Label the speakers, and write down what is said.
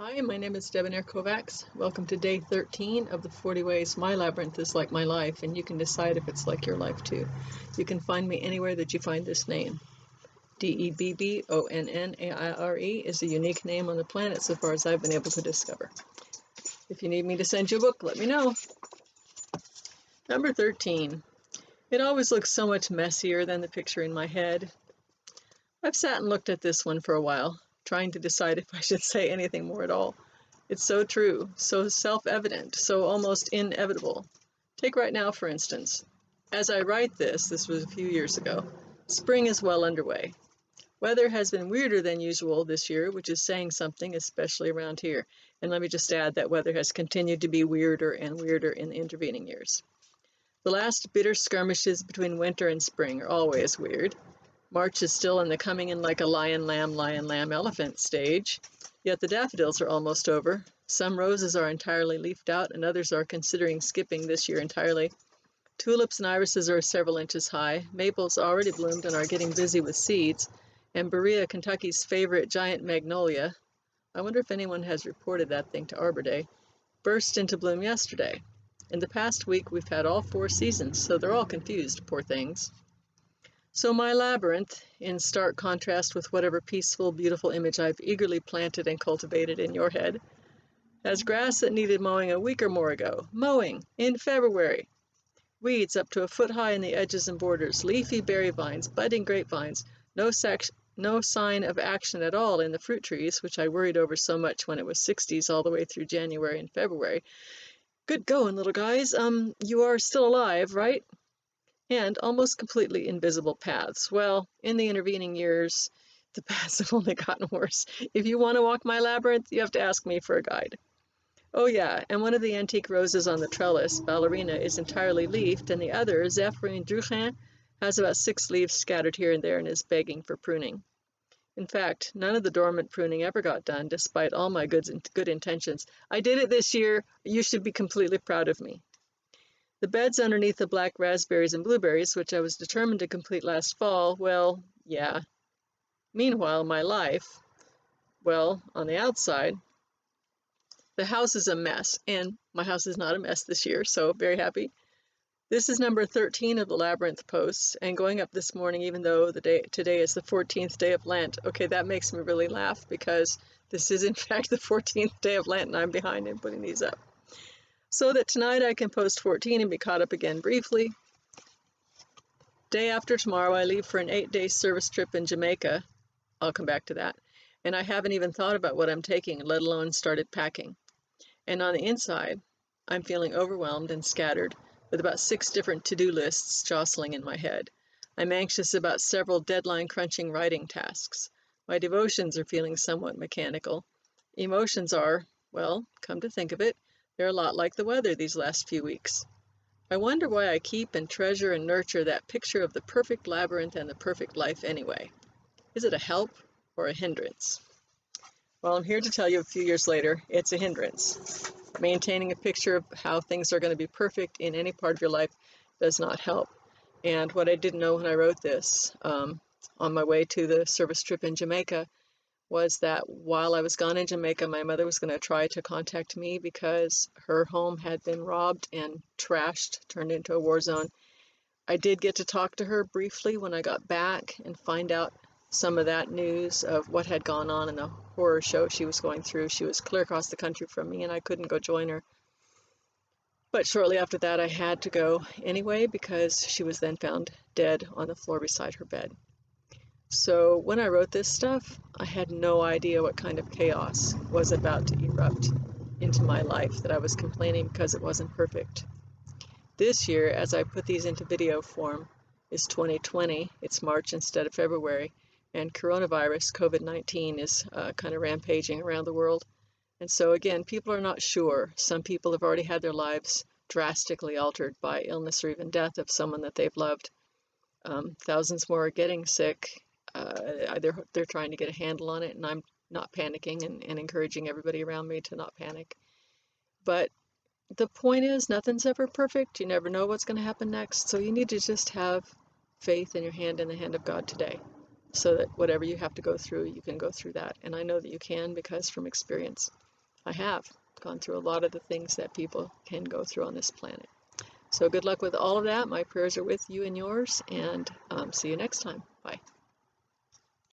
Speaker 1: Hi, my name is Debonair Kovacs. Welcome to day 13 of the 40 Ways My Labyrinth is Like My Life, and you can decide if it's like your life too. You can find me anywhere that you find this name. Debonaire is a unique name on the planet so far as I've been able to discover. If you need me to send you a book, let me know. Number 13. It always looks so much messier than the picture in my head. I've sat and looked at this one for a while, trying to decide if I should say anything more at all. It's so true, so self-evident, so almost inevitable. Take right now, for instance. As I write this was a few years ago, spring is well underway. Weather has been weirder than usual this year, which is saying something, especially around here. And let me just add that weather has continued to be weirder and weirder in the intervening years. The last bitter skirmishes between winter and spring are always weird. March is still in the coming in like a lion, lamb, elephant stage. Yet the daffodils are almost over. Some roses are entirely leafed out, and others are considering skipping this year entirely. Tulips and irises are several inches high. Maples already bloomed and are getting busy with seeds. And Berea, Kentucky's favorite giant magnolia, I wonder if anyone has reported that thing to Arbor Day, burst into bloom yesterday. In the past week, we've had all 4 seasons, so they're all confused, poor things. So my labyrinth, in stark contrast with whatever peaceful, beautiful image I've eagerly planted and cultivated in your head, has grass that needed mowing a week or more ago. Mowing in February. Weeds up to a foot high in the edges and borders, leafy berry vines, budding grapevines, no sign of action at all in the fruit trees, which I worried over so much when it was 60s all the way through January and February. Good going, little guys. You are still alive, right? And almost completely invisible paths. Well, in the intervening years, the paths have only gotten worse. If you want to walk my labyrinth, you have to ask me for a guide. Oh yeah, and one of the antique roses on the trellis, Ballerina, is entirely leafed, and the other, Zéphyrin Druchin, has about 6 leaves scattered here and there and is begging for pruning. In fact, none of the dormant pruning ever got done, despite all my good intentions. I did it this year. You should be completely proud of me. The beds underneath the black raspberries and blueberries, which I was determined to complete last fall, well, yeah. Meanwhile, my life, well, on the outside, the house is a mess, and my house is not a mess this year, so very happy. This is number 13 of the Labyrinth posts, and going up this morning, even though today is the 14th day of Lent. Okay, that makes me really laugh, because this is in fact the 14th day of Lent, and I'm behind in putting these up. So that tonight I can post 14 and be caught up again briefly. Day after tomorrow I leave for an 8-day service trip in Jamaica. I'll come back to that. And I haven't even thought about what I'm taking, let alone started packing. And on the inside, I'm feeling overwhelmed and scattered with about 6 different to-do lists jostling in my head. I'm anxious about several deadline-crunching writing tasks. My devotions are feeling somewhat mechanical. Emotions are, well, come to think of it, they're a lot like the weather these last few weeks. I wonder why I keep and treasure and nurture that picture of the perfect labyrinth and the perfect life anyway. Is it a help or a hindrance? Well, I'm here to tell you a few years later, it's a hindrance. Maintaining a picture of how things are going to be perfect in any part of your life does not help. And what I didn't know when I wrote this, on my way to the service trip in Jamaica, was that while I was gone in Jamaica, my mother was going to try to contact me because her home had been robbed and trashed, turned into a war zone. I did get to talk to her briefly when I got back and find out some of that news of what had gone on in the horror show she was going through. She was clear across the country from me, and I couldn't go join her. But shortly after that, I had to go anyway because she was then found dead on the floor beside her bed. So when I wrote this stuff, I had no idea what kind of chaos was about to erupt into my life, that I was complaining because it wasn't perfect. This year, as I put these into video form, is 2020. It's March instead of February, and coronavirus, COVID-19, is kind of rampaging around the world. And so again, people are not sure. Some people have already had their lives drastically altered by illness or even death of someone that they've loved. Thousands more are getting sick. They're trying to get a handle on it, and I'm not panicking and encouraging everybody around me to not panic. But the point is, nothing's ever perfect. You never know what's going to happen next. So you need to just have faith in your hand in the hand of God today, so that whatever you have to go through, you can go through that. And I know that you can, because from experience. I have gone through a lot of the things that people can go through on this planet. So good luck with all of that. My prayers are with you and yours, and see you next time. Bye.